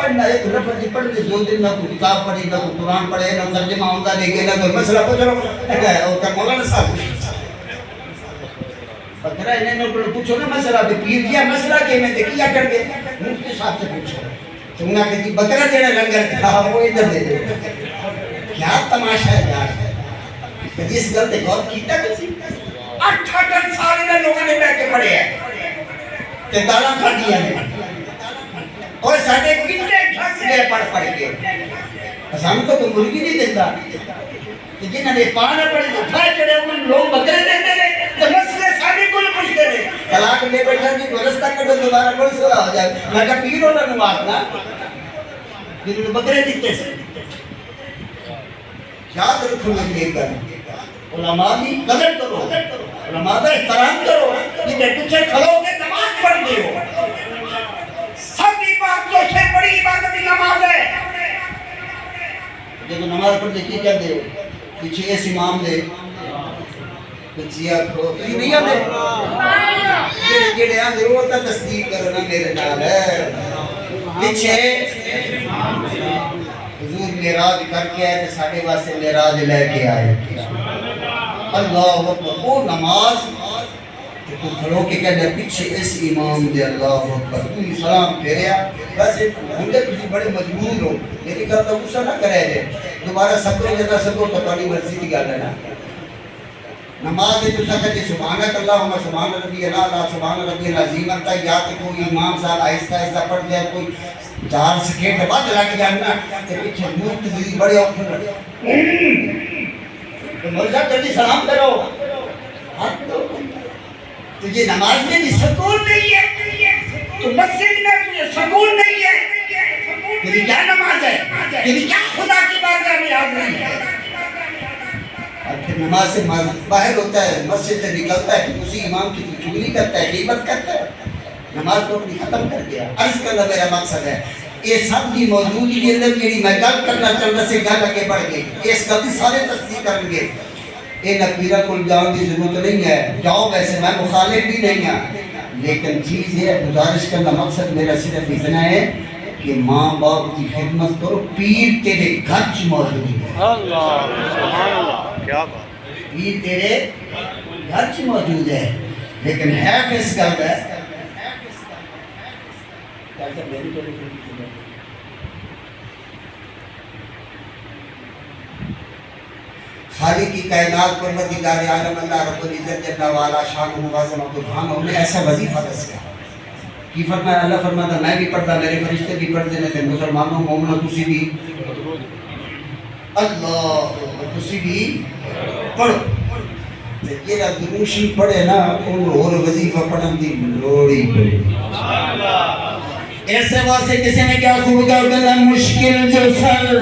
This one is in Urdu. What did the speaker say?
پڑھنا ایک لفظ پڑھ کے 2 دن نہ کوئی کتاب پڑھی نہ کوئی قرآن پڑھے نہ ترجمہ ہوتا دیکھے نہ کوئی مسئلہ پوچھ رہا ہوتا مولانا صاحب بکرا انہیں نے پوچھو نا مسئلہ بھی پیر کیا مسئلہ کہ میں نے کیا کر گئے مفتی صاحب سے پوچھو تم نے کہا بکرا جڑا لنگر تھا وہ ادھر دے دے کیا تماشا ہے یار کہ اس گل تے غور کیتا کسی 8 سال میں لوگوں نے بیٹھ کے پڑھے ہیں تے گالاں کھڑی ہیں اور ساڈے کتنے ٹھس گئے پڑھ کے ہم تو کوئی مرغی نہیں دیتا کہ جنہوں نے پانا پڑے تو پھا چڑے ان لوگ بکرے دیتے رہے تو مسئلے سارے کو پوچھتے رہے طلاق لے بیٹھا کہ گلستہ کر دوبارہ کوئی سوال ہو جائے میں کہا پیر ہونا نواتنا جنہوں نے بکرے دیتے سے یاد رکھو میں یہ کر علماء کی قدر کرو علماء کا احترام کرو جنہیں پیچھے کھڑو کے نماز پڑھ دے ہو سب عبادتوں سے بڑی عبادت نماز ہے جب نماز پڑھ دے کی کر دے ہو پیچھے اس امام دے پیچھے آکھو تھی نہیں آنے جڑے آنے وہ تا تصدیق کرنا میرے نال ہے پیچھے حضور معراج کر کے آئے تو ساڑھے واسے معراج لے کے آئے اللہ اکبر وہ نماز تو کھڑو کے کہنے پیچھے اس امام دے اللہ اکبر تو سلام پھیریا ویسے ہندے تجھے بڑے مجبور ہو لیکن کہتا غصہ نہ کرے دے دوبارہ سبرے جنہ سبرو تو پانی مرضی دی گا لینا نماز دے تو سکتے سبحانک اللہم سبحان ربی اللہ سبحان ربی العظیم انتا یا کہ کوئی امام صاحب آہستہ آہستہ پڑھ دیا کوئی 4 سیکنڈ بعد لگ جانا کہ پیچھے مورت دی بڑے اوپر تو مرزا جلدی سلام کرو تجھے نماز میں بھی سکون نہیں ہے تو مسجد میں تجھے سکون نہیں ہے تیری کیا نماز ہے تیری کیا خدا کی بارگاہ میں حاضری ہے اور پھر نماز سے باہر ہوتا ہے مسجد سے نکلتا ہے کہ اسی امام کی چگلی کرتا ہے غیبت کرتا ہے نماز کو اپنی ختم کر دیا عرض کرنا میرا مقصد ہے یہ سب کی موجودگی کے اندر میری میں گل کرنا چاہتا سے گل اگے بڑھ گئی اس غلطی سارے تصدیق کریں گے یہ نقیرہ کو جان کی ضرورت نہیں ہے جاؤ ویسے میں مخالف بھی نہیں ہوں لیکن چیز یہ گزارش کرنا مقصد میرا صرف اتنا ہے کہ ماں باپ کی خدمت کرو پیر تیرے گھر چ موجود ہے اللہ سبحان اللہ کیا بات پیر تیرے گھر چ موجود ہے لیکن ہے کس گل ہے خالق کی کائنات پروردگار عالم اللہ رب العزت جل والا شان و عظمت و سبحان نے ایسا وظیفہ دسیا کی فرمایا اللہ فرماتا میں بھی پڑھتا میرے فرشتے بھی پڑھتے ہیں مسلمانوں مومنوں تسی بھی اللہ تسی بھی پڑھو یہ دروشی پڑھے نا ان اور وظیفہ پڑھن دی لوڑی پڑے ایسے واسطے کسی نے کیا خوب کہا مشکل جو سر